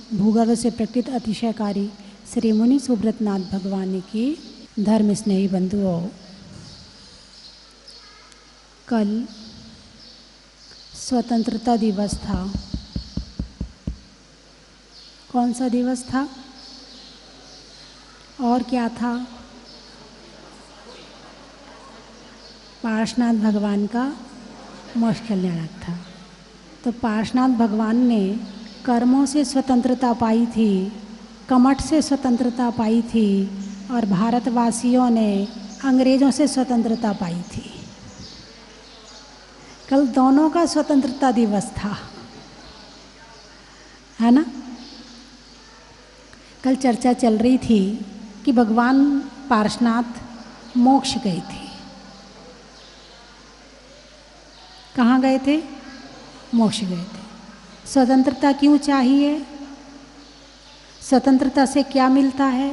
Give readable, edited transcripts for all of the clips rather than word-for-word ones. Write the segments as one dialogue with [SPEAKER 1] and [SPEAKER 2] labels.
[SPEAKER 1] भूगर्भ से प्रकृत अतिशयकारी श्री मुनि सुब्रतनाथ भगवान की धर्म स्नेही बंधुओं, कल स्वतंत्रता दिवस था। कौन सा दिवस था और क्या था? पार्श्वनाथ भगवान का मोक्ष कल्याणक था। तो पार्श्वनाथ भगवान ने कर्मों से स्वतंत्रता पाई थी, कमठ से स्वतंत्रता पाई थी, और भारतवासियों ने अंग्रेज़ों से स्वतंत्रता पाई थी। कल दोनों का स्वतंत्रता दिवस था, है ना। कल चर्चा चल रही थी कि भगवान पार्श्वनाथ मोक्ष गए थे। कहाँ गए थे? मोक्ष गए थे। स्वतंत्रता क्यों चाहिए? स्वतंत्रता से क्या मिलता है?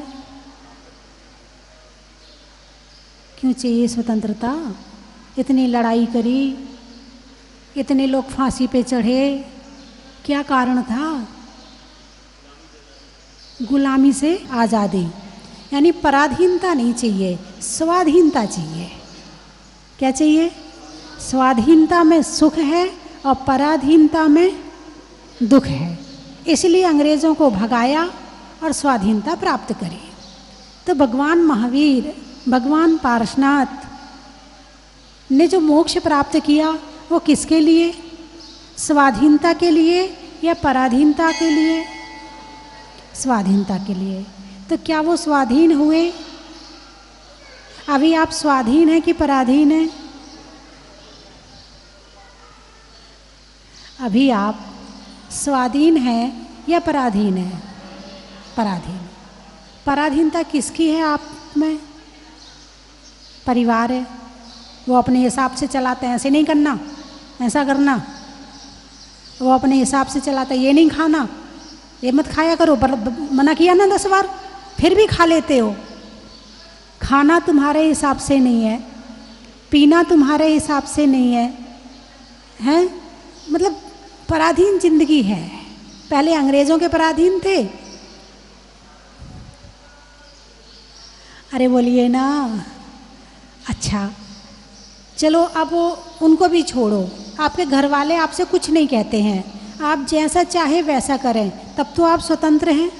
[SPEAKER 1] क्यों चाहिए स्वतंत्रता? इतनी लड़ाई करी, इतने लोग फांसी पे चढ़े, क्या कारण था? गुलामी से आज़ादी, यानी पराधीनता नहीं चाहिए, स्वाधीनता चाहिए। क्या चाहिए? स्वाधीनता में सुख है और पराधीनता में दुख है। इसलिए अंग्रेज़ों को भगाया और स्वाधीनता प्राप्त करी। तो भगवान महावीर, भगवान पार्श्वनाथ ने जो मोक्ष प्राप्त किया वो किसके लिए? स्वाधीनता के लिए या पराधीनता के लिए? स्वाधीनता के लिए। तो क्या वो स्वाधीन हुए? अभी आप स्वाधीन हैं कि पराधीन हैं? अभी आप स्वाधीन हैं या पराधीन हैं? पराधीन। पराधीनता किसकी है आप में? परिवार है, वो अपने हिसाब से चलाते हैं, ऐसे नहीं करना, ऐसा करना। वो अपने हिसाब से चलाता है, ये नहीं खाना, ये मत खाया करो, मना किया ना 10 बार, फिर भी खा लेते हो। खाना तुम्हारे हिसाब से नहीं है, पीना तुम्हारे हिसाब से नहीं है, हैं? मतलब पराधीन जिंदगी है। पहले अंग्रेज़ों के पराधीन थे। अरे बोलिए ना। अच्छा चलो, अब उनको भी छोड़ो। आपके घर वाले आपसे कुछ नहीं कहते हैं, आप जैसा चाहे वैसा करें, तब तो आप स्वतंत्र हैं?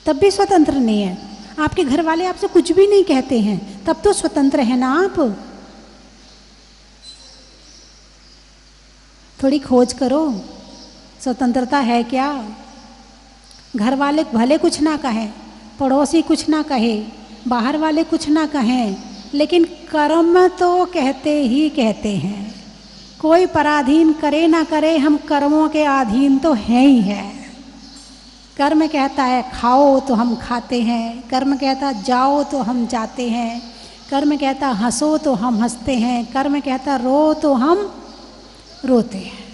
[SPEAKER 1] तब भी स्वतंत्र नहीं है। आपके घर वाले आपसे कुछ भी नहीं कहते हैं, तब तो स्वतंत्र है ना आप? थोड़ी खोज करो, स्वतंत्रता है क्या? घर वाले भले कुछ ना कहें, पड़ोसी कुछ ना कहे, बाहर वाले कुछ ना कहें, लेकिन कर्म तो कहते ही कहते हैं। कोई पराधीन करे ना करे, हम कर्मों के अधीन तो हैं ही हैं। कर्म कहता है खाओ तो हम खाते हैं, कर्म कहता जाओ तो हम जाते हैं, कर्म कहता हंसो तो हम हंसते हैं, कर्म कहता रो तो हम रोते हैं।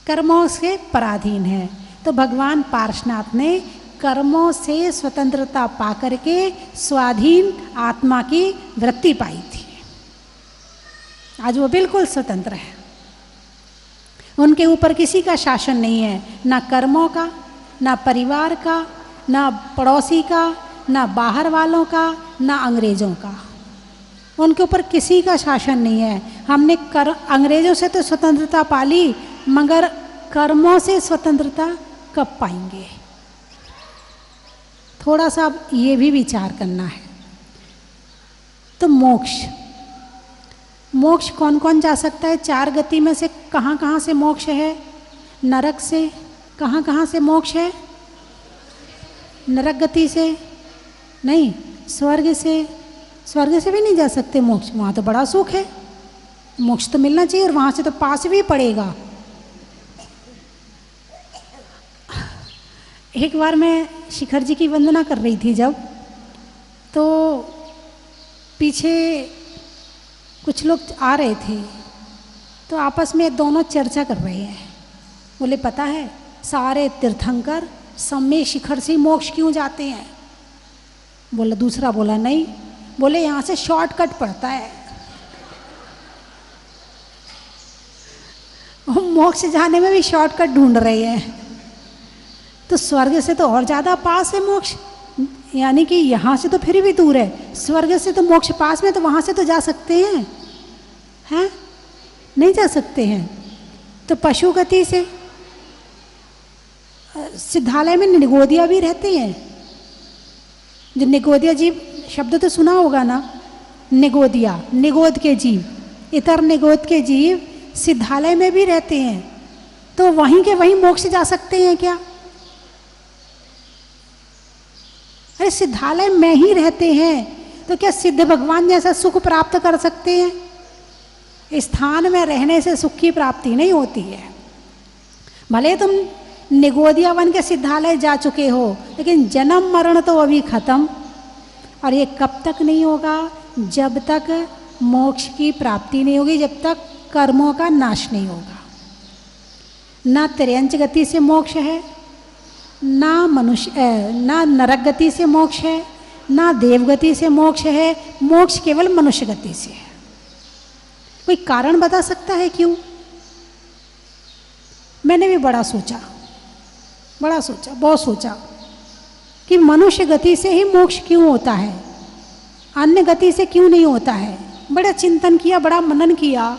[SPEAKER 1] कर्मों से पराधीन है। तो भगवान पार्श्वनाथ ने कर्मों से स्वतंत्रता पा करके स्वाधीन आत्मा की वृत्ति पाई थी। आज वो बिल्कुल स्वतंत्र है। उनके ऊपर किसी का शासन नहीं है, ना कर्मों का, ना परिवार का, ना पड़ोसी का, ना बाहर वालों का, ना अंग्रेज़ों का। उनके ऊपर किसी का शासन नहीं है। हमने अंग्रेज़ों से तो स्वतंत्रता पा ली, मगर कर्मों से स्वतंत्रता कब पाएंगे? थोड़ा सा अब ये भी विचार करना है। तो मोक्ष, मोक्ष कौन कौन जा सकता है? 4 गति में से कहाँ कहाँ से मोक्ष है? नरक से। कहाँ कहाँ से मोक्ष है? नरक गति से नहीं, स्वर्ग से। स्वर्ग से भी नहीं जा सकते मोक्ष, वहाँ तो बड़ा सुख है। मोक्ष तो मिलना चाहिए और वहाँ से तो पास भी पड़ेगा। एक बार मैं शिखर जी की वंदना कर रही थी जब, तो पीछे कुछ लोग आ रहे थे, तो आपस में दोनों चर्चा कर रहे हैं। बोले पता है सारे तीर्थंकर सब में शिखर से मोक्ष क्यों जाते हैं? बोला, दूसरा बोला नहीं, बोले यहाँ से शॉर्टकट पड़ता है। मोक्ष जाने में भी शॉर्टकट ढूंढ रहे हैं। तो स्वर्ग से तो और ज़्यादा पास है मोक्ष, यानी कि यहाँ से तो फिर भी दूर है, स्वर्ग से तो मोक्ष पास में, तो वहाँ से तो जा सकते हैं, हैं? नहीं जा सकते हैं। तो पशु गति से सिद्धालय में निगोदिया भी रहते हैं। जो निगोदिया जीव शब्द तो सुना होगा ना, निगोदिया, निगोद के जीव, इतर निगोद के जीव सिद्धालय में भी रहते हैं। तो वहीं के वहीं मोक्ष जा सकते हैं क्या? अरे सिद्धालय में ही रहते हैं तो क्या सिद्ध भगवान जैसा सुख प्राप्त कर सकते हैं? स्थान में रहने से सुख की प्राप्ति नहीं होती है। भले तुम निगोदिया वन के सिद्धालय जा चुके हो, लेकिन जन्म मरण तो अभी खत्म, और ये कब तक नहीं होगा? जब तक मोक्ष की प्राप्ति नहीं होगी, जब तक कर्मों का नाश नहीं होगा। ना तिर्यंच गति से मोक्ष है, ना मनुष्य ना नरक गति से मोक्ष है, ना देवगति से मोक्ष है। मोक्ष केवल मनुष्य गति से है। कोई कारण बता सकता है क्यों? मैंने भी बड़ा सोचा, बहुत सोचा कि मनुष्य गति से ही मोक्ष क्यों होता है, अन्य गति से क्यों नहीं होता है। बड़ा चिंतन किया, बड़ा मनन किया।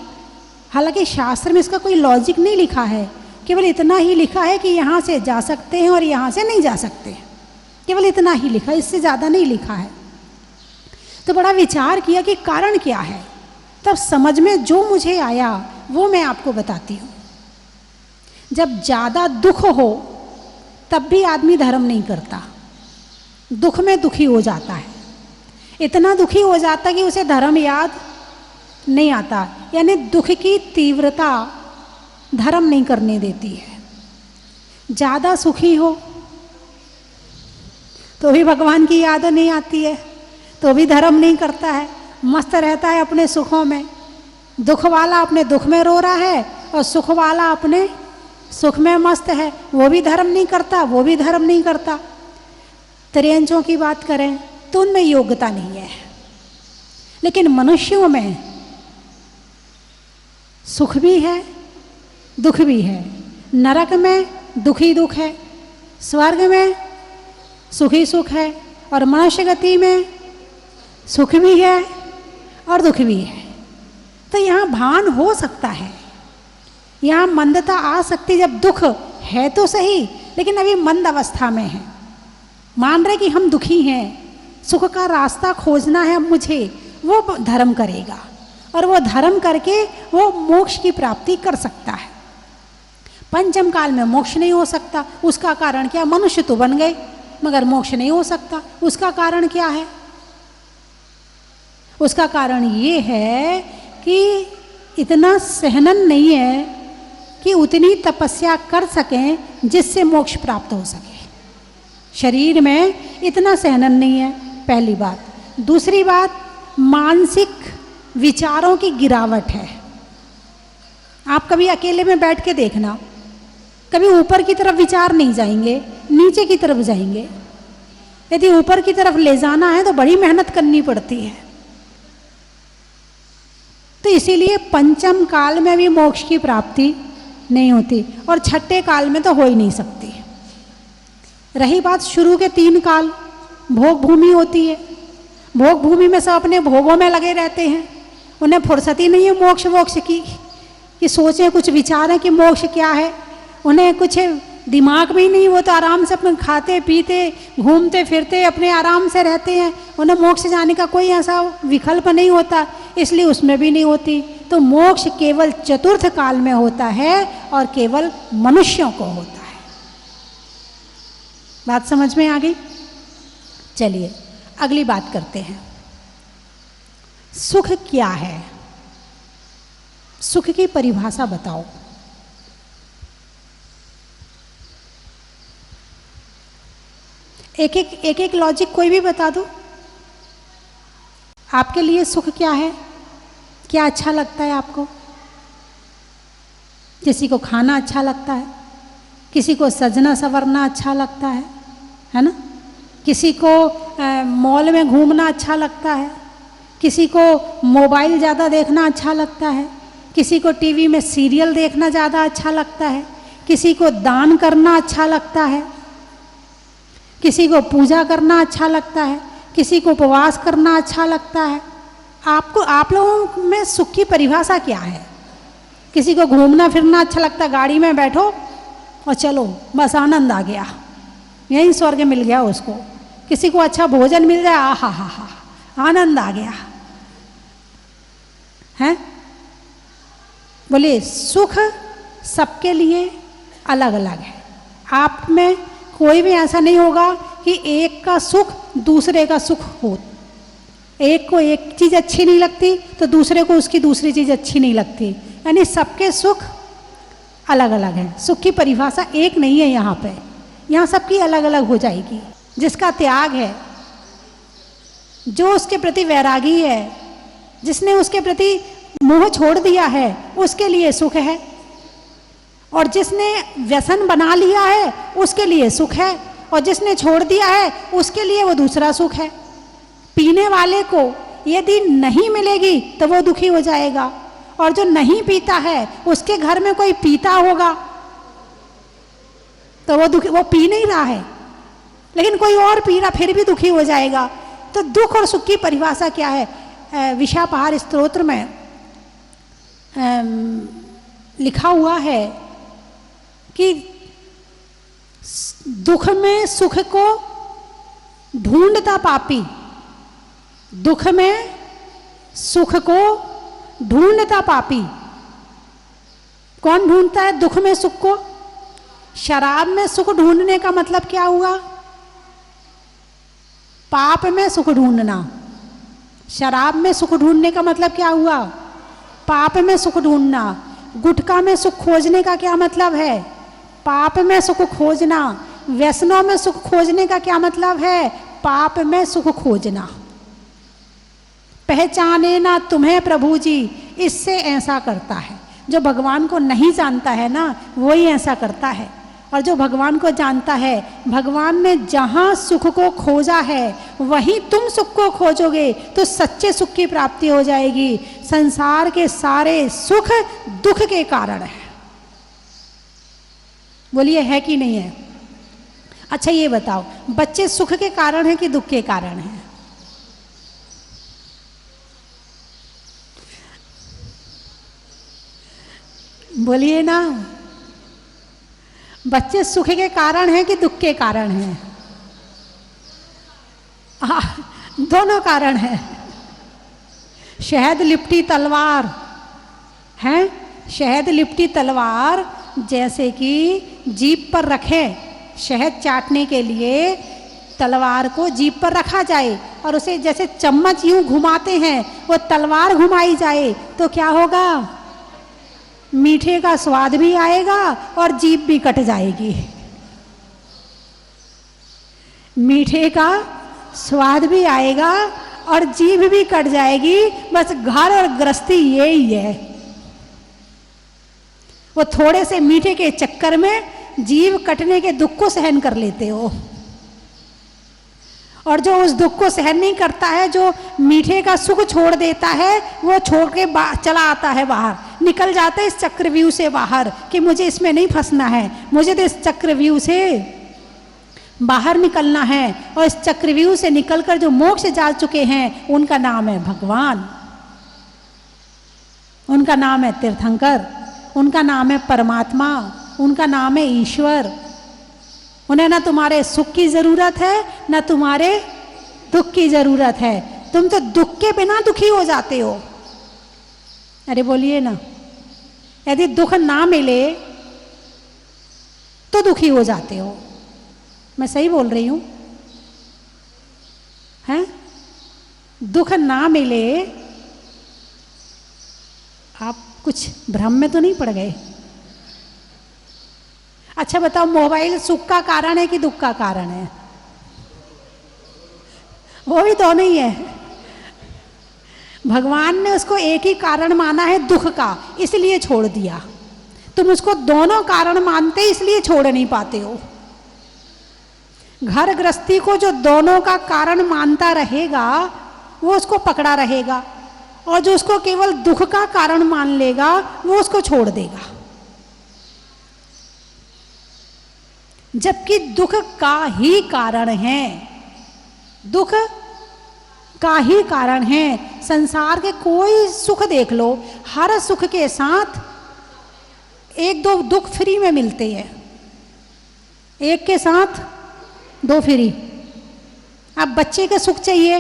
[SPEAKER 1] हालांकि शास्त्र में इसका कोई लॉजिक नहीं लिखा है, केवल इतना ही लिखा है कि यहाँ से जा सकते हैं और यहाँ से नहीं जा सकते, केवल इतना ही लिखा है, इससे ज़्यादा नहीं लिखा है। तो बड़ा विचार किया कि कारण क्या है, तब समझ में जो मुझे आया वो मैं आपको बताती हूँ। जब ज़्यादा दुख हो तब भी आदमी धर्म नहीं करता, दुख में दुखी हो जाता है, इतना दुखी हो जाता कि उसे धर्म याद नहीं आता, यानी दुख की तीव्रता धर्म नहीं करने देती है। ज़्यादा सुखी हो तो भी भगवान की याद नहीं आती है, तो भी धर्म नहीं करता है, मस्त रहता है अपने सुखों में। दुख वाला अपने दुख में रो रहा है और सुख वाला अपने सुख में मस्त है, वो भी धर्म नहीं करता, वो भी धर्म नहीं करता। त्रियंचों की बात करें तो उनमें योग्यता नहीं है, लेकिन मनुष्यों में सुख भी है दुख भी है। नरक में दुखी दुख है, स्वर्ग में सुखी सुख है, और मनुष्य गति में सुख भी है और दुख भी है। तो यहाँ भान हो सकता है, यहाँ मंदता आ सकती, जब दुख है तो सही, लेकिन अभी मंद अवस्था में है। मान रहे कि हम दुखी हैं, सुख का रास्ता खोजना है मुझे, वो धर्म करेगा, और वो धर्म करके वो मोक्ष की प्राप्ति कर सकता है। पंचम काल में मोक्ष नहीं हो सकता, उसका कारण क्या? मनुष्य तो बन गए मगर मोक्ष नहीं हो सकता। उसका कारण क्या है? उसका कारण ये है कि इतना सहनन नहीं है कि उतनी तपस्या कर सकें जिससे मोक्ष प्राप्त हो सके। शरीर में इतना सहनन नहीं है, पहली बात। दूसरी बात, मानसिक विचारों की गिरावट है। आप कभी अकेले में बैठ के देखना, कभी ऊपर की तरफ विचार नहीं जाएंगे, नीचे की तरफ जाएंगे। यदि ऊपर की तरफ ले जाना है तो बड़ी मेहनत करनी पड़ती है। तो इसीलिए पंचम काल में भी मोक्ष की प्राप्ति नहीं होती, और छठे काल में तो हो ही नहीं सकती। रही बात शुरू के 3 काल, भोग भूमि होती है। भोग भूमि में सब अपने भोगों में लगे रहते हैं, उन्हें फुर्सत ही नहीं है मोक्ष वोक्ष की, कि सोचें, कुछ विचारें कि मोक्ष क्या है। उन्हें कुछ दिमाग में ही नहीं, वो तो आराम से अपने खाते पीते घूमते फिरते अपने आराम से रहते हैं। उन्हें मोक्ष जाने का कोई ऐसा विकल्प नहीं होता, इसलिए उसमें भी नहीं होती। तो मोक्ष केवल चतुर्थ काल में होता है और केवल मनुष्यों को होता है। बात समझ में आ गई? चलिए अगली बात करते हैं। सुख क्या है? सुख की परिभाषा बताओ। एक एक लॉजिक कोई भी बता दो। आपके लिए सुख क्या है? क्या अच्छा लगता है आपको? किसी को खाना अच्छा लगता है, किसी को सजना संवरना अच्छा लगता है ना? किसी को मॉल में घूमना अच्छा लगता है, किसी को मोबाइल ज़्यादा देखना अच्छा लगता है, किसी को टीवी में सीरियल देखना ज़्यादा अच्छा लगता है, किसी को दान करना अच्छा लगता है, किसी को पूजा करना अच्छा लगता है, किसी को उपवास करना अच्छा लगता है। आप लोगों में सुख की परिभाषा क्या है? किसी को घूमना फिरना अच्छा लगता है, गाड़ी में बैठो और चलो, बस आनंद आ गया, यही स्वर्ग मिल गया उसको। किसी को अच्छा भोजन मिल जाए, आ हा हा हा, आनंद आ गया है। बोलिए, सुख सबके लिए अलग अलग है। आप में कोई भी ऐसा नहीं होगा कि एक का सुख दूसरे का सुख हो। एक को एक चीज़ अच्छी नहीं लगती तो दूसरे को उसकी दूसरी चीज़ अच्छी नहीं लगती, यानी सबके सुख अलग अलग हैं। सुख की परिभाषा एक नहीं है यहाँ पे, यहाँ सबकी अलग अलग हो जाएगी। जिसका त्याग है, जो उसके प्रति वैरागी है, जिसने उसके प्रति मोह छोड़ दिया है, उसके लिए सुख है। और जिसने व्यसन बना लिया है उसके लिए सुख है, और जिसने छोड़ दिया है उसके लिए वो दूसरा सुख है। पीने वाले को यदि नहीं मिलेगी तो वो दुखी हो जाएगा, और जो नहीं पीता है उसके घर में कोई पीता होगा तो वो पी नहीं रहा है, लेकिन कोई और पी रहा फिर भी दुखी हो जाएगा। तो दुख और सुख की परिभाषा क्या है? विशापहार स्तोत्र में लिखा हुआ है कि दुख में सुख को ढूंढता पापी, दुख में सुख को ढूंढता पापी। कौन ढूंढता है दुख में सुख को? शराब में सुख ढूंढने का मतलब क्या हुआ? पाप में सुख ढूंढना। शराब में सुख ढूंढने का मतलब क्या हुआ? पाप में सुख ढूंढना। गुटखा में सुख खोजने का क्या मतलब है? पाप में सुख खोजना। व्यसनों में सुख खोजने का क्या मतलब है? पाप में सुख खोजना। पहचाने ना तुम्हें प्रभु जी, इससे ऐसा करता है। जो भगवान को नहीं जानता है ना, वही ऐसा करता है। और जो भगवान को जानता है, भगवान ने जहाँ सुख को खोजा है वहीं तुम सुख को खोजोगे तो सच्चे सुख की प्राप्ति हो जाएगी। संसार के सारे सुख दुख के कारण है। बोलिए, है कि नहीं है? अच्छा ये बताओ, बच्चे सुख के कारण है कि दुख के कारण है? बोलिए ना, बच्चे सुख के कारण हैं कि दुख के कारण हैं? दोनों कारण है। शहद लिपटी तलवार है, शहद लिपटी तलवार जैसे कि जीभ पर रखे, शहद चाटने के लिए तलवार को जीभ पर रखा जाए और उसे जैसे चम्मच यूं घुमाते हैं, वो तलवार घुमाई जाए तो क्या होगा? मीठे का स्वाद भी आएगा और जीभ भी कट जाएगी। मीठे का स्वाद भी आएगा और जीभ भी कट जाएगी। बस घर और गृहस्थी यही है। वो थोड़े से मीठे के चक्कर में जीभ कटने के दुख को सहन कर लेते हो, और जो उस दुख को सहन नहीं करता है, जो मीठे का सुख छोड़ देता है, वो छोड़ के चला आता है बाहर, निकल जाता है इस चक्रव्यूह से बाहर कि मुझे इसमें नहीं फंसना है, मुझे तो इस चक्रव्यूह से बाहर निकलना है। और इस चक्रव्यूह से निकलकर जो मोक्ष जा चुके हैं उनका नाम है भगवान, उनका नाम है तीर्थंकर, उनका नाम है परमात्मा, उनका नाम है ईश्वर। उन्हें ना तुम्हारे सुख की जरूरत है ना तुम्हारे दुख की जरूरत है। तुम तो दुख के बिना दुखी हो जाते हो। अरे बोलिए ना, यदि दुख ना मिले तो दुखी हो जाते हो। मैं सही बोल रही हूं? हैं? दुख ना मिले, आप कुछ भ्रम में तो नहीं पड़ गए? अच्छा बताओ, मोबाइल सुख का कारण है कि दुख का कारण है? वो भी तो नहीं है। भगवान ने उसको एक ही कारण माना है, दुख का, इसलिए छोड़ दिया। तुम उसको दोनों कारण मानते इसलिए छोड़ नहीं पाते हो। घर गृहस्थी को जो दोनों का कारण मानता रहेगा वो उसको पकड़ा रहेगा, और जो उसको केवल दुख का कारण मान लेगा वो उसको छोड़ देगा। जबकि दुख का ही कारण है, दुख का ही कारण है। संसार के कोई सुख देख लो, हर सुख के साथ एक दो दुख फ्री में मिलते हैं, एक के साथ दो फ्री। अब बच्चे के सुख चाहिए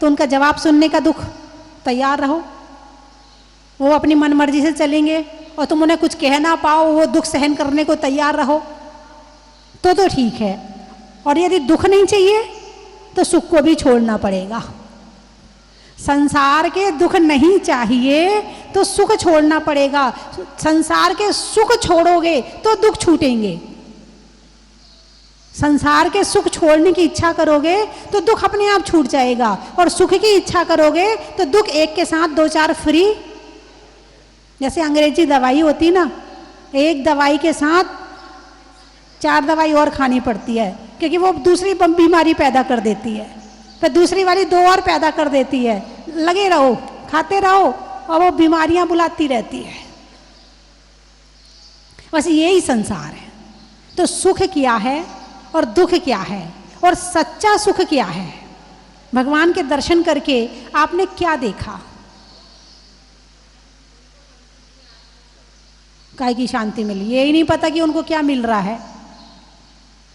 [SPEAKER 1] तो उनका जवाब सुनने का दुख, तैयार रहो। वो अपनी मनमर्जी से चलेंगे और तुम उन्हें कुछ कह ना पाओ, वो दुख सहन करने को तैयार रहो तो ठीक है। और यदि दुख नहीं चाहिए तो सुख को भी छोड़ना पड़ेगा। संसार के दुख नहीं चाहिए तो सुख छोड़ना पड़ेगा। संसार के सुख छोड़ोगे तो दुख छूटेंगे। संसार के सुख छोड़ने की इच्छा करोगे तो दुख अपने आप छूट जाएगा, और सुख की इच्छा करोगे तो दुख एक के साथ दो चार फ्री। जैसे अंग्रेजी दवाई होती ना, एक दवाई के साथ 4 दवाई और खानी पड़ती है, क्योंकि वो दूसरी बीमारी पैदा कर देती है, फिर दूसरी वाली 2 और पैदा कर देती है। लगे रहो, खाते रहो, और वो बीमारियां बुलाती रहती है। बस यही संसार है। तो सुख क्या है और दुख क्या है, और सच्चा सुख क्या है? भगवान के दर्शन करके आपने क्या देखा? काय की शांति मिली, यही नहीं पता कि उनको क्या मिल रहा है,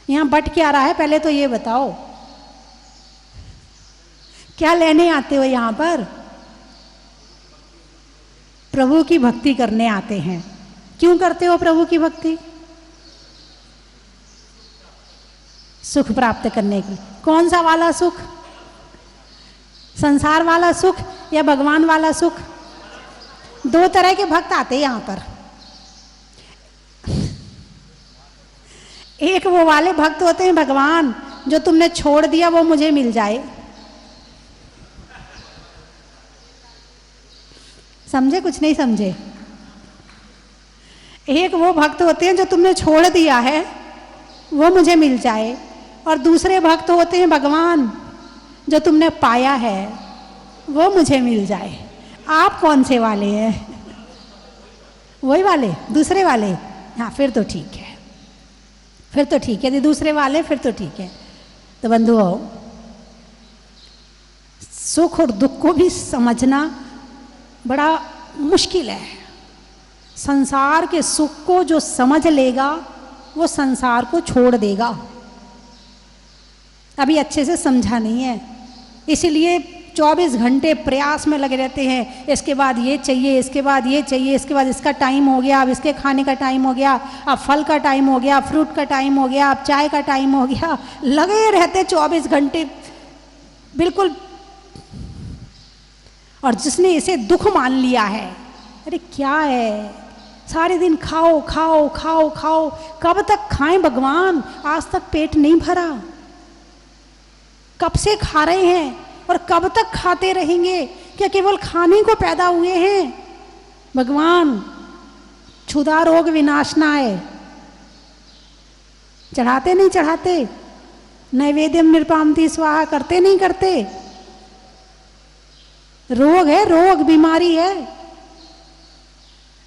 [SPEAKER 1] यहां बट क्या रहा है। पहले तो ये बताओ, क्या लेने आते हो यहां पर? प्रभु की भक्ति करने आते हैं। क्यों करते हो प्रभु की भक्ति? सुख प्राप्त करने के लिए। कौन सा वाला सुख? संसार वाला सुख या भगवान वाला सुख? 2 तरह के भक्त आते हैं यहां पर। एक वो वाले भक्त होते हैं, भगवान जो तुमने छोड़ दिया वो मुझे मिल जाए। समझे? कुछ नहीं समझे? एक वो भक्त होते हैं जो तुमने छोड़ दिया है वो मुझे मिल जाए, और दूसरे भक्त होते हैं भगवान जो तुमने पाया है वो मुझे मिल जाए। आप कौन से वाले हैं? वही वाले, दूसरे वाले? हाँ, फिर तो ठीक है, फिर तो ठीक है। यदि दूसरे वाले फिर तो ठीक है। तो बंधुओं, सुख और दुख को भी समझना बड़ा मुश्किल है। संसार के सुख को जो समझ लेगा वो संसार को छोड़ देगा। अभी अच्छे से समझा नहीं है, इसीलिए 24 घंटे प्रयास में लगे रहते हैं। इसके बाद ये चाहिए, इसके बाद ये चाहिए, इसके बाद इसका टाइम हो गया, अब इसके खाने का टाइम हो गया, अब फल का टाइम हो गया, फ्रूट का टाइम हो गया, अब चाय का टाइम हो गया। लगे रहते 24 घंटे बिल्कुल। और जिसने इसे दुख मान लिया है, अरे क्या है, सारे दिन खाओ खाओ खाओ खाओ, कब तक खाएं भगवान? आज तक पेट नहीं भरा, कब से खा रहे हैं और कब तक खाते रहेंगे? क्या केवल खाने को पैदा हुए हैं? भगवान क्षुधा रोग विनाशनाय चढ़ाते नहीं चढ़ाते? नैवेद्यम निरपामति स्वाहा करते नहीं करते? रोग है, रोग बीमारी है।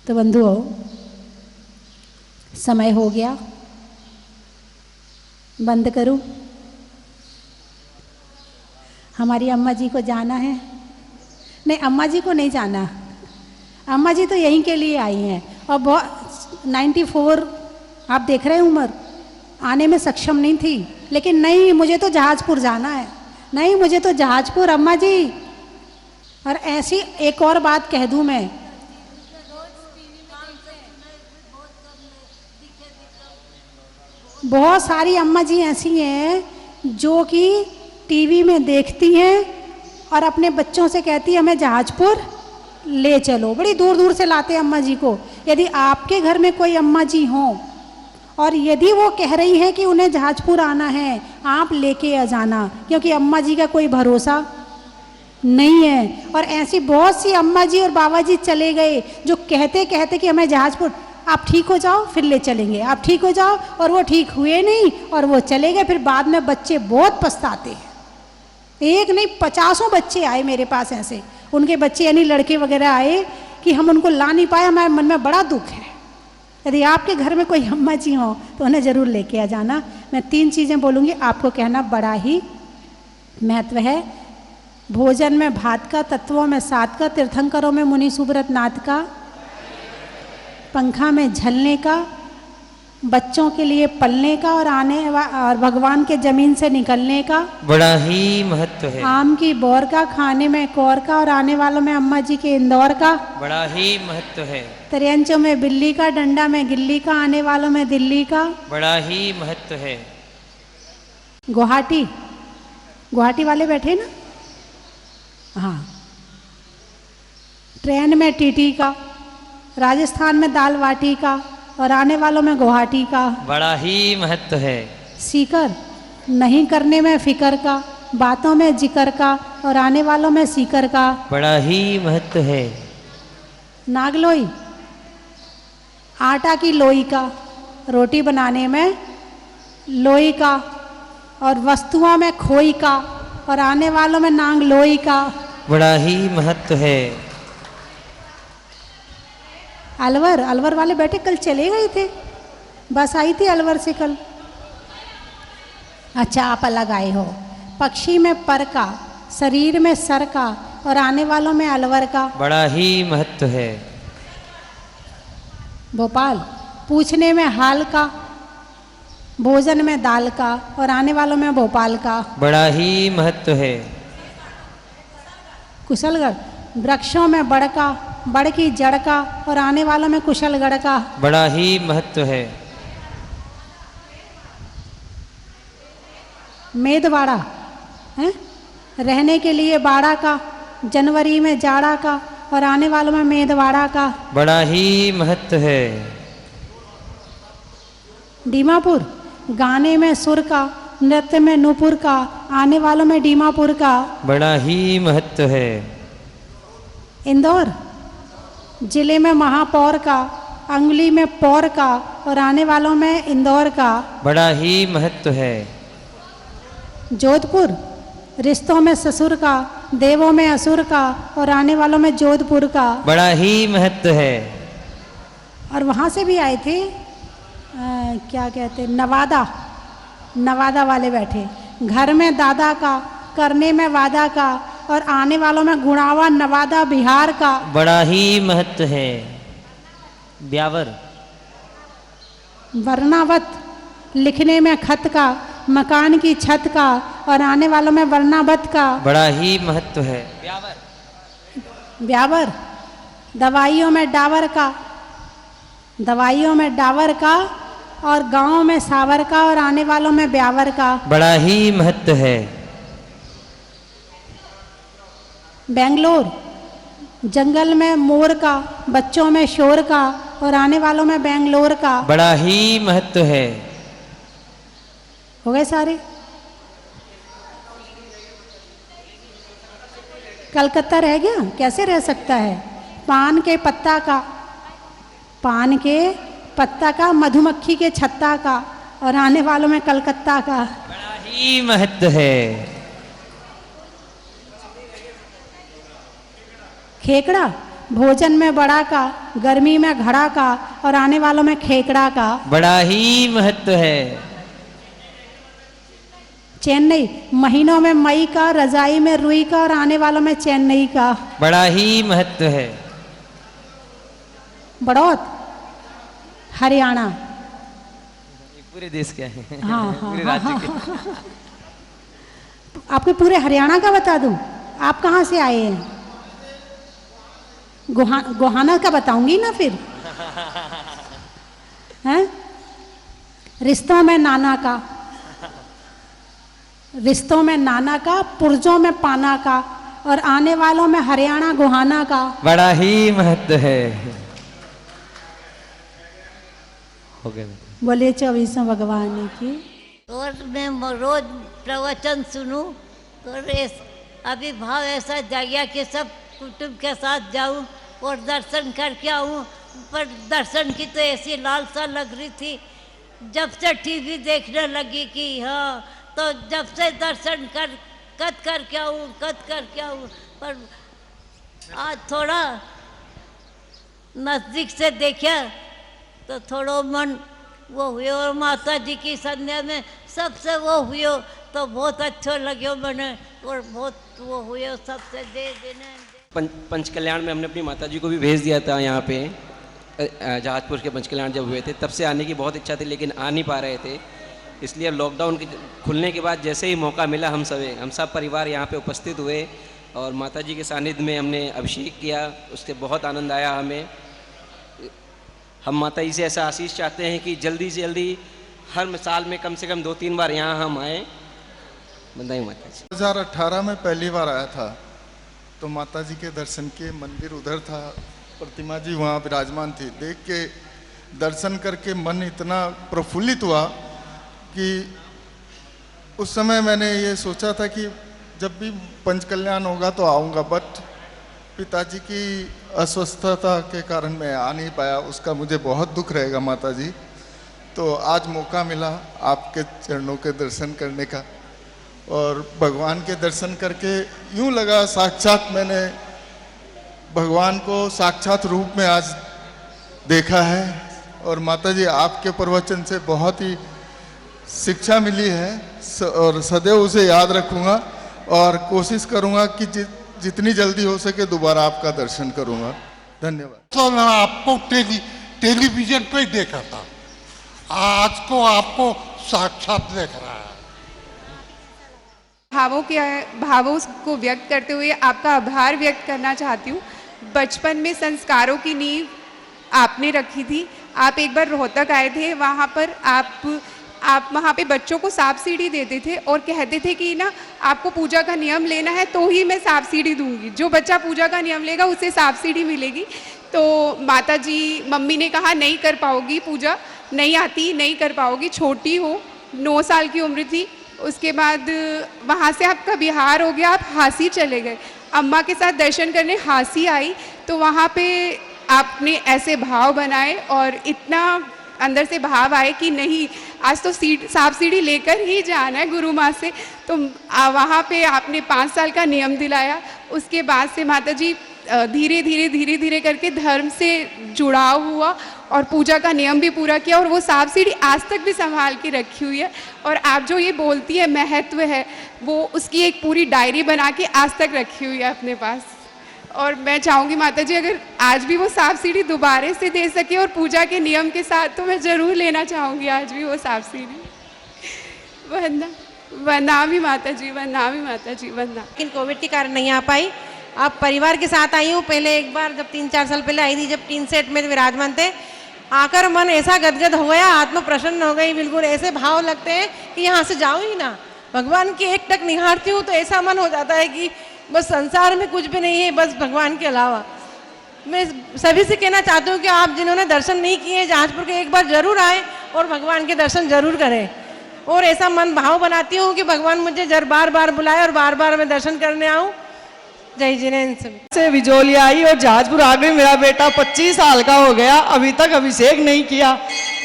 [SPEAKER 1] तो बंधुओं, समय हो गया, बंद करूं? हमारी अम्मा जी को जाना है। नहीं, अम्मा जी को नहीं जाना, अम्मा जी तो यहीं के लिए आई हैं, और बहुत 94 आप देख रहे हैं उम्र, आने में सक्षम नहीं थी। लेकिन नहीं, मुझे तो जहाजपुर जाना है, नहीं मुझे तो जहाजपुर अम्मा जी। और ऐसी एक और बात कह दूं मैं, बहुत सारी अम्मा जी ऐसी हैं जो कि टीवी में देखती हैं और अपने बच्चों से कहती है हमें जहाजपुर ले चलो। बड़ी दूर दूर से लाते हैं अम्मा जी को। यदि आपके घर में कोई अम्मा जी हों और यदि वो कह रही हैं कि उन्हें जहाजपुर आना है, आप लेके आ जाना, क्योंकि अम्मा जी का कोई भरोसा नहीं है। और ऐसी बहुत सी अम्मा जी और बाबा जी चले गए जो कहते कहते कि हमें जहाजपुर, आप ठीक हो जाओ फिर ले चलेंगे, आप ठीक हो जाओ, और वो ठीक हुए नहीं और वो चले गए। फिर बाद में बच्चे बहुत पछताते हैं। एक नहीं 50 बच्चे आए मेरे पास ऐसे, उनके बच्चे यानी लड़के वगैरह आए कि हम उनको ला नहीं पाए, हमारे मन में बड़ा दुख है। यदि आपके घर में कोई अम्मा जी हो तो उन्हें ज़रूर लेके आ जाना। मैं 3 चीज़ें बोलूँगी, आपको कहना बड़ा ही महत्व है। भोजन में भात का, तत्वों में सात का, तीर्थंकरों में मुनि सुब्रत नाथ का, पंखा में झलने का, बच्चों के लिए पलने का और भगवान के जमीन से निकलने का
[SPEAKER 2] बड़ा ही महत्व है।
[SPEAKER 1] आम की बोर का, खाने में कौर का और आने वालों में अम्मा जी के इंदौर का
[SPEAKER 2] बड़ा ही महत्व है।
[SPEAKER 1] त्रियंचों में बिल्ली का, डंडा में गिल्ली का, आने वालों में दिल्ली का
[SPEAKER 2] बड़ा ही महत्व है।
[SPEAKER 1] गुवाहाटी, गुवाहाटी वाले बैठे ना, हाँ। ट्रेन में टीटी का, राजस्थान में दाल बाटी का और आने वालों में गुवाहाटी का
[SPEAKER 2] बड़ा ही महत्व है।
[SPEAKER 1] सीकर, नहीं करने में फिकर का, बातों में जिक्र का और आने वालों में सीकर का
[SPEAKER 2] बड़ा ही महत्व है।
[SPEAKER 1] नागलोई, आटा की लोई का, रोटी बनाने में लोई का और वस्तुओं में खोई का और आने वालों में नांग लोई का
[SPEAKER 2] बड़ा ही महत्व है।
[SPEAKER 1] अलवर, अलवर वाले बैठे, कल चले गए थे, बस आई थी अलवर से कल। अच्छा, आप अलग आए हो। पक्षी में पर का, शरीर में सर का और आने वालों में अलवर का
[SPEAKER 2] बड़ा ही महत्व है।
[SPEAKER 1] भोपाल, पूछने में हाल का, भोजन में दाल का और आने वालों में भोपाल का
[SPEAKER 2] बड़ा ही महत्व है।
[SPEAKER 1] कुशलगढ़, वृक्षों में बड़ का, बड़ की जड़ का और आने वालों में कुशलगढ़ का
[SPEAKER 2] बड़ा ही महत्व है।
[SPEAKER 1] मेदवाड़ा है, रहने के लिए बाड़ा का, जनवरी में जाड़ा का और आने वालों में मेदवाड़ा का
[SPEAKER 2] बड़ा ही महत्व है।
[SPEAKER 1] दीमापुर, गाने में सुर का, नृत्य में नूपुर का, आने वालों में दीमापुर का
[SPEAKER 2] बड़ा ही महत्व है।
[SPEAKER 1] इंदौर, जिले में महापौर का, अंगुली में पौर का और आने वालों में इंदौर का
[SPEAKER 2] बड़ा ही महत्व है।
[SPEAKER 1] जोधपुर, रिश्तों में ससुर का, देवों में असुर का और आने वालों में जोधपुर का
[SPEAKER 2] बड़ा ही महत्व है।
[SPEAKER 1] और वहाँ से भी आए थे क्या कहते, नवादा, नवादा वाले बैठे, घर में दादा का, करने में वादा का और आने वालों में गुणावा, नवादा बिहार का
[SPEAKER 2] बड़ा ही महत्व है। ब्यावर,
[SPEAKER 1] वर्णावत, लिखने में खत का, मकान की छत का और आने वालों में वर्णावत का
[SPEAKER 2] बड़ा ही महत्व है। ब्यावर,
[SPEAKER 1] ब्यावर, दवाइयों में डावर का, दवाइयों में डावर का और गाँव में सावर का और आने वालों में ब्यावर का
[SPEAKER 2] बड़ा ही महत्व है।
[SPEAKER 1] बेंगलोर, जंगल में मोर का, बच्चों में शोर का और आने वालों में बेंगलोर का
[SPEAKER 2] बड़ा ही महत्व है।
[SPEAKER 1] हो गए सारे। कलकत्ता रह गया, कैसे रह सकता है। पान के पत्ता का, पान के पत्ता का, मधुमक्खी के छत्ता का और आने वालों में कलकत्ता का
[SPEAKER 2] बड़ा ही महत्व है।
[SPEAKER 1] खेकड़ा, भोजन में बड़ा का, गर्मी में घड़ा का और आने वालों में खेकड़ा का
[SPEAKER 2] बड़ा ही महत्व है।
[SPEAKER 1] चेन्नई, महीनों में मई का, रजाई में रुई का और आने वालों में चेन्नई का
[SPEAKER 2] बड़ा ही महत्व है।
[SPEAKER 1] बड़ौत, हरियाणा,
[SPEAKER 2] पूरे देश के हैं।
[SPEAKER 1] हाँ हाँ
[SPEAKER 2] पूरे
[SPEAKER 1] हाँ,
[SPEAKER 2] राज्य
[SPEAKER 1] हाँ,
[SPEAKER 2] के।
[SPEAKER 1] हाँ। आपको पूरे हरियाणा का बता दूं, आप कहाँ से आए हैं। गोहाना का बताऊंगी ना फिर हैं। रिश्तों में नाना का, रिश्तों में नाना का, पुर्जों में पाना का और आने वालों में हरियाणा गोहाना का
[SPEAKER 2] बड़ा ही महत्व है। हो गया।
[SPEAKER 1] बोले 24 भगवान की।
[SPEAKER 3] और मैं रोज प्रवचन सुनूं तो अभी भाव ऐसा जागया कि सब कुटुंब के साथ जाऊं और दर्शन करके आऊं। पर दर्शन की तो ऐसी लालसा लग रही थी जब से टीवी देखने लगी कि हाँ, तो जब से दर्शन कर करके आऊँ पर आज थोड़ा नज़दीक से देखा तो थोड़ा मन वो हुए, और माता जी की संध्या में सबसे वो हुए तो बहुत अच्छा लगे मैंने, और बहुत वो हुए सबसे दे देने।
[SPEAKER 4] पंच कल्याण में हमने अपनी माता जी को भी भेज दिया था यहाँ पे, जहाजपुर के पंच कल्याण जब हुए थे तब से आने की बहुत इच्छा थी, लेकिन आ नहीं पा रहे थे। इसलिए लॉकडाउन के खुलने के बाद जैसे ही मौका मिला हम सब परिवार यहाँ पे उपस्थित हुए और माता जी के सानिध्य में हमने अभिषेक किया, उससे बहुत आनंद आया हमें। हम माता जी से ऐसा आशीष चाहते हैं कि जल्दी से जल्दी हर साल में कम से कम 2-3 बार यहाँ हम आए। बधाई माता जी।
[SPEAKER 5] 2018 में पहली बार आया था तो माता जी के दर्शन के, मंदिर उधर था, प्रतिमा जी वहाँ विराजमान थी, देख के दर्शन करके मन इतना प्रफुल्लित हुआ कि उस समय मैंने ये सोचा था कि जब भी पंच कल्याण होगा तो आऊँगा, बट पिताजी की अस्वस्थता के कारण मैं आ नहीं पाया, उसका मुझे बहुत दुख रहेगा माता जी। तो आज मौका मिला आपके चरणों के दर्शन करने का, और भगवान के दर्शन करके यूँ लगा साक्षात मैंने भगवान को साक्षात रूप में आज देखा है। और माता जी आपके प्रवचन से बहुत ही शिक्षा मिली है और सदैव उसे याद रखूँगा और कोशिश करूँगा कि जितनी जल्दी हो सके दोबारा आपका दर्शन करूँगा। धन्यवाद।
[SPEAKER 6] तो मैं आपको टेलीविजन पे ही देखा था, आज को आपको साक्षात देख रहा है।
[SPEAKER 7] भावों को व्यक्त करते हुए आपका आभार व्यक्त करना चाहती हूँ। बचपन में संस्कारों की नींव आपने रखी थी। आप एक बार रोहतक आए थे, वहाँ पर आप वहाँ पे बच्चों को सांप सीढ़ी देते थे और कहते थे कि ना आपको पूजा का नियम लेना है तो ही मैं सांप सीढ़ी दूंगी, जो बच्चा पूजा का नियम लेगा उसे सांप सीढ़ी मिलेगी। तो माता जी मम्मी ने कहा नहीं कर पाओगी, पूजा नहीं आती, नहीं कर पाओगी, छोटी हो, 9 साल की उम्र थी। उसके बाद वहाँ से आपका बिहार हो गया, आप हांसी चले गए। अम्मा के साथ दर्शन करने हांसी आई तो वहाँ पे आपने ऐसे भाव बनाए और इतना अंदर से भाव आए कि नहीं आज तो सांप सीढ़ी लेकर ही जाना है गुरु माँ से। तो वहाँ पे आपने 5 साल का नियम दिलाया। उसके बाद से माता जी धीरे धीरे करके धर्म से जुड़ाव हुआ और पूजा का नियम भी पूरा किया, और वो सांप सीढ़ी आज तक भी संभाल के रखी हुई है। और आप जो ये बोलती है महत्व है, वो उसकी एक पूरी डायरी बना के आज तक रखी हुई है अपने पास। और मैं चाहूँगी माता जी अगर आज भी वो सांप सीढ़ी दोबारा से दे सके और पूजा के नियम के साथ, तो मैं ज़रूर लेना चाहूँगी आज भी वो सांप सीढ़ी। वंदना भी माता जी, वंदना भी माता जी, वंदना।
[SPEAKER 8] लेकिन कोविड के कारण नहीं आ पाई। आप परिवार के साथ आई हूँ। पहले एक बार जब 3-4 साल पहले आई थी, जब टीन सेट में विराजमान थे, आकर मन ऐसा गदगद हो गया, आत्मा प्रसन्न हो गई, बिल्कुल ऐसे भाव लगते हैं कि यहाँ से जाओ ही ना। भगवान की एक टक निहारती हूँ तो ऐसा मन हो जाता है कि बस संसार में कुछ भी नहीं है, बस भगवान के अलावा। मैं सभी से कहना चाहती हूँ कि आप जिन्होंने दर्शन नहीं किए जहाजपुर के, एक बार जरूर आए और भगवान के दर्शन जरूर करें। और ऐसा मन भाव बनाती हूँ कि भगवान मुझे बार बार बुलाए और बार बार मैं दर्शन करने आऊँ। जय जिनेन्द्र
[SPEAKER 9] से विजोलिया आई और जहाजपुर आ गई। मेरा बेटा 25 साल का हो गया, अभी तक अभिषेक नहीं किया,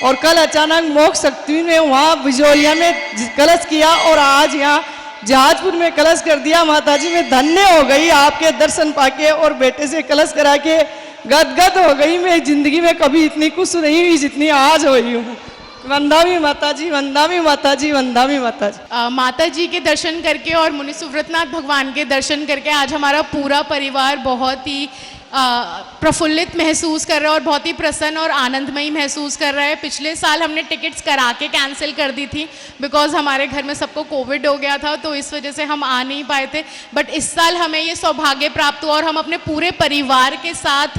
[SPEAKER 9] और कल अचानक मोक्ष शक्ति में वहाँ विजोलिया में कलश किया और आज यहाँ जहाजपुर में कलश कर दिया। माता जी मैं धन्य हो गई आपके दर्शन पाके और बेटे से कलश करा के गदगद हो गई। मैं जिंदगी में कभी इतनी खुश नहीं हुई जितनी आज हुई हूँ। वंदामी माता जी, वंदामी माता जी, वंदामी माता जी।
[SPEAKER 10] माता जी के दर्शन करके और मुनि सुव्रतनाथ भगवान के दर्शन करके आज हमारा पूरा परिवार बहुत ही प्रफुल्लित महसूस कर रहा है और बहुत ही प्रसन्न और आनंदमयी महसूस कर रहा है। पिछले साल हमने टिकट्स करा के कैंसिल कर दी थी बिकॉज हमारे घर में सबको कोविड हो गया था, तो इस वजह से हम आ नहीं पाए थे। बट इस साल हमें ये सौभाग्य प्राप्त हुआ और हम अपने पूरे परिवार के साथ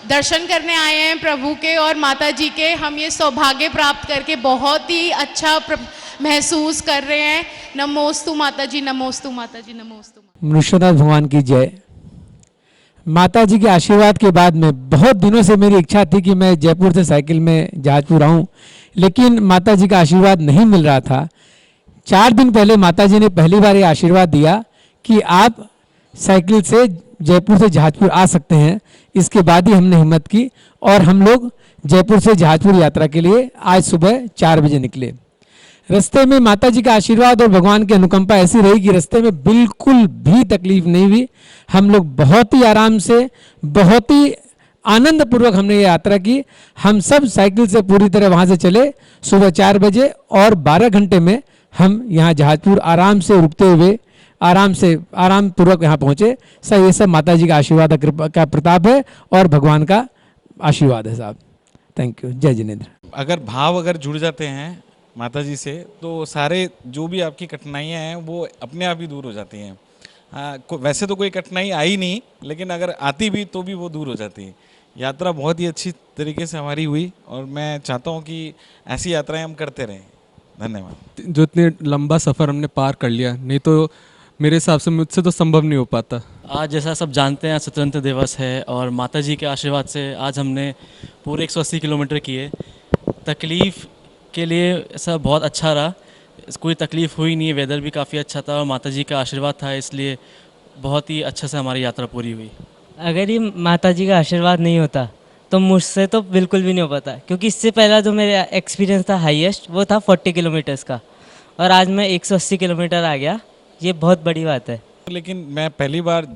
[SPEAKER 10] दर्शन करने आए हैं प्रभु के और माता जी के। हम ये सौभाग्य प्राप्त करके बहुत ही अच्छा महसूस कर रहे हैं। नमोस्तु माता जी, नमोस्तु माता जी, नमोस्तु।
[SPEAKER 11] विश्वनाथ भगवान की जय। माता जी के आशीर्वाद के बाद में बहुत दिनों से मेरी इच्छा थी कि मैं जयपुर से साइकिल में जहाजपुर आऊँ, लेकिन माता जी का आशीर्वाद नहीं मिल रहा था। 4 दिन पहले माता जी ने पहली बार ये आशीर्वाद दिया कि आप साइकिल से जयपुर से जहाजपुर आ सकते हैं। इसके बाद ही हमने हिम्मत की और हम लोग जयपुर से जहाजपुर यात्रा के लिए आज सुबह 4 बजे निकले। रास्ते में माता जी का आशीर्वाद और भगवान की अनुकंपा ऐसी रही कि रास्ते में बिल्कुल भी तकलीफ नहीं हुई। हम लोग बहुत ही आराम से, बहुत ही आनंद पूर्वक हमने ये यात्रा की। हम सब साइकिल से पूरी तरह वहाँ से चले सुबह 4 बजे और 12 घंटे में हम यहाँ जहाजपुर आराम से रुकते हुए आराम पूर्वक यहाँ पहुँचे। सर ये सब माता जी का आशीर्वाद का प्रताप है और भगवान का आशीर्वाद है साहब। Thank you. जय जिनेंद्र।
[SPEAKER 12] अगर जुड़ जाते हैं माता जी से तो सारे जो भी आपकी कठिनाइयाँ हैं वो अपने आप ही दूर हो जाती हैं। वैसे तो कोई कठिनाई आई नहीं, लेकिन अगर आती भी तो भी वो दूर हो जाती है। यात्रा बहुत ही अच्छी तरीके से हमारी हुई और मैं चाहता हूँ कि ऐसी यात्राएं हम करते रहें। धन्यवाद।
[SPEAKER 13] जो इतने लंबा सफ़र हमने पार कर लिया, नहीं तो मेरे हिसाब से मुझसे तो संभव नहीं हो पाता।
[SPEAKER 14] आज जैसा सब जानते हैं स्वतंत्रता दिवस है और माता जी के आशीर्वाद से आज हमने पूरे 180 किलोमीटर किए। तकलीफ़ के लिए सब बहुत अच्छा रहा, कोई तकलीफ़ हुई नहीं, वेदर भी काफ़ी अच्छा था और माता जी का आशीर्वाद था, इसलिए बहुत ही अच्छा से हमारी यात्रा पूरी हुई।
[SPEAKER 15] अगर ये माता जी का आशीर्वाद नहीं होता तो मुझसे तो बिल्कुल भी नहीं हो पाता, क्योंकि इससे पहला जो मेरा एक्सपीरियंस था हाईएस्ट वो था 40 किलोमीटर्स का और आज मैं 180 किलोमीटर आ गया। ये बहुत बड़ी बात है।
[SPEAKER 12] लेकिन मैं पहली बार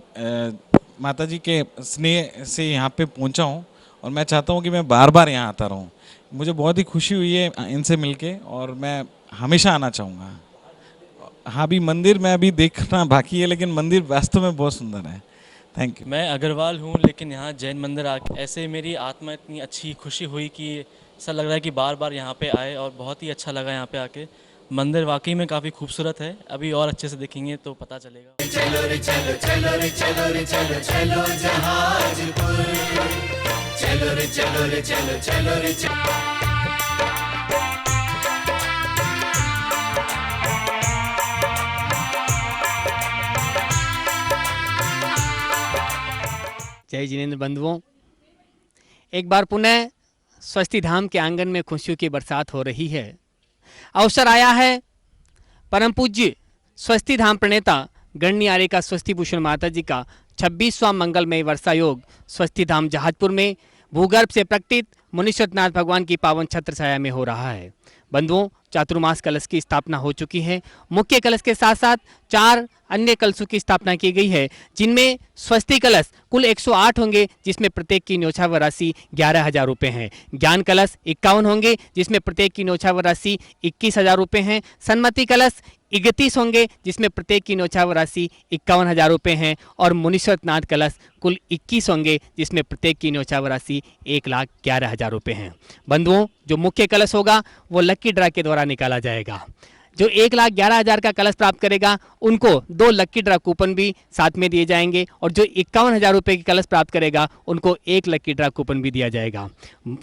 [SPEAKER 12] माता जी के स्नेह से यहाँ पे पहुँचा हूँ और मैं चाहता हूँ कि मैं बार बार यहाँ आता रहूँ। मुझे बहुत ही खुशी हुई है इनसे मिलके और मैं हमेशा आना चाहूँगा। हाँ, भी मंदिर में अभी देखना बाकी है, लेकिन मंदिर वास्तव में बहुत सुंदर है। Thank you.
[SPEAKER 14] मैं अग्रवाल हूँ, लेकिन यहाँ जैन मंदिर ऐसे मेरी आत्मा इतनी अच्छी खुशी हुई कि ऐसा लग रहा है कि बार बार यहाँ पे आए और बहुत ही अच्छा लगा यहाँ पे आके। मंदिर वाकई में काफ़ी खूबसूरत है, अभी और अच्छे से देखेंगे तो पता चलेगा।
[SPEAKER 16] चलो रे चलो, चलो रे चलो रे चलो, चलो जहाजपुर। चलो रे चलो रे चलो, चलो रे
[SPEAKER 17] जय जिनेंद्र बंधुओं, एक बार पुनः स्वस्ति धाम के आंगन में खुशियों की बरसात हो रही है। अवसर आया है परम पूज्य स्वस्ति धाम प्रणेता गणनियारिका स्वस्ति भूषण माता जी का 26वां मंगलमय वर्षा योग स्वस्ति धाम जहाजपुर में भूगर्भ से प्रकटित मुनीश्वरनाथ भगवान की पावन छत्र छाया में हो रहा है। बंधुओं, चातुर्मास कलश की स्थापना हो चुकी है। मुख्य कलश के साथ साथ 4 अन्य कलशों की स्थापना की गई है, जिनमें स्वस्ति कलश कुल 108 होंगे, जिसमें प्रत्येक की न्योछावर राशि 11,000 रुपये है। ज्ञान कलश 51 होंगे, जिसमें प्रत्येक की न्योछावर राशि 21,000 रुपये हैं। सन्मति कलश 31 होंगे, जिसमें प्रत्येक की न्योछावर राशि 51,000 रुपये हैं। और मुनीश्वरनाथ कलश कुल 21 होंगे, जिसमें प्रत्येक की न्योछावर राशि 1,11,000 रुपये हैं। बंधुओं, जो मुख्य कलश होगा वो लक्की ड्रा के द्वारा निकाला जाएगा। जो 1,11,000 का कलश प्राप्त करेगा उनको 2 लक्की ड्रा कूपन भी साथ में दिए जाएंगे और जो 51,000 रुपये की कलश प्राप्त करेगा उनको 1 लक्की ड्रा कूपन भी दिया जाएगा।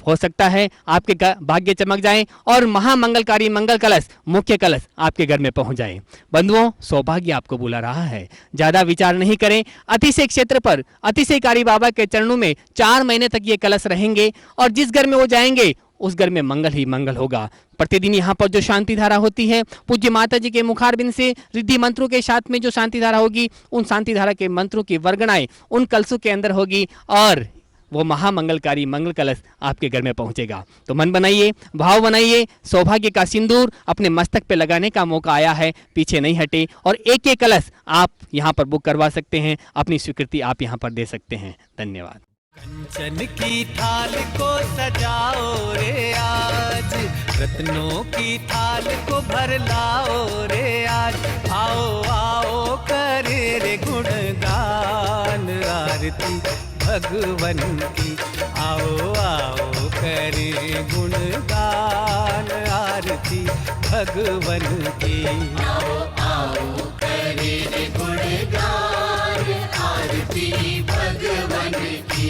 [SPEAKER 17] हो सकता है आपके भाग्य चमक जाए और महामंगलकारी मंगल कलश मुख्य कलश आपके घर में पहुंच जाए। बंधुओं, सौभाग्य आपको बुला रहा है। ज़्यादा विचार नहीं करें, अतिशय क्षेत्र पर अतिशयकारी बाबा के चरणों में 4 महीने तक ये कलश रहेंगे और जिस घर में वो जाएंगे उस घर में मंगल ही मंगल होगा। प्रतिदिन यहाँ पर जो शांति धारा होती है, पूज्य माता जी के मुखारबिंद से रिद्धि मंत्रों के साथ में जो शांति धारा होगी, उन शांति धारा के मंत्रों की वर्गणाएं उन कलशों के अंदर होगी और वो महामंगलकारी मंगल कलश आपके घर में पहुंचेगा। तो मन बनाइए, भाव बनाइए, सौभाग्य का सिंदूर अपने मस्तक पे लगाने का मौका आया है, पीछे नहीं हटे और एक कलश आप यहाँ पर बुक करवा सकते हैं, अपनी स्वीकृति आप यहाँ पर दे सकते हैं। धन्यवाद।
[SPEAKER 16] कंचन की थाल को सजाओ रे आज, रत्नों की थाल को भर लाओ रे आज। आओ आओ करे रे गुणगान आरती भगवन की। आओ आओ करे गुणगान आरती भगवन की। आओ आओ करे रे गुणगान आरती भगवन की।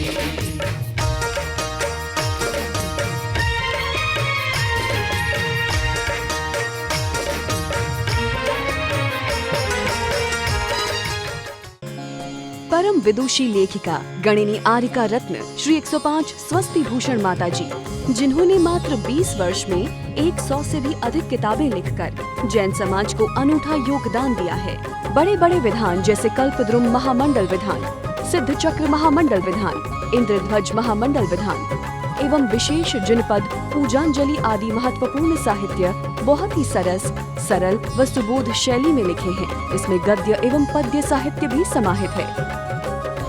[SPEAKER 18] परम विदुषी लेखिका गणिनी आरिका रत्न श्री 105 स्वस्ति भूषण माता जी, जिन्होंने मात्र 20 वर्ष में 100 से भी अधिक किताबें लिखकर जैन समाज को अनूठा योगदान दिया है। बड़े बड़े विधान जैसे कल्पद्रुम महामंडल विधान, सिद्ध चक्र महामंडल विधान, इंद्रध्वज महामंडल विधान, एवं विशेष जनपद पूजांजलि आदि महत्वपूर्ण साहित्य बहुत ही सरल व सुबोध शैली में लिखे हैं। इसमें गद्य एवं पद्य साहित्य भी समाहित है।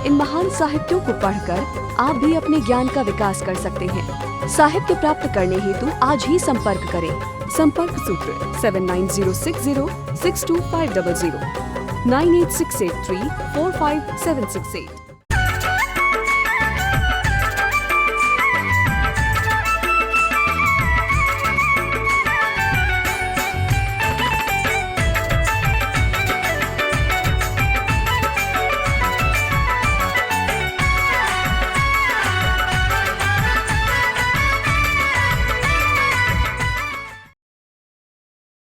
[SPEAKER 18] इन महान साहित्यों को पढ़कर आप भी अपने ज्ञान का विकास कर सकते हैं। साहित्य प्राप्त करने हेतु आज ही संपर्क करें। संपर्क सूत्र 7906062500 98683 45768।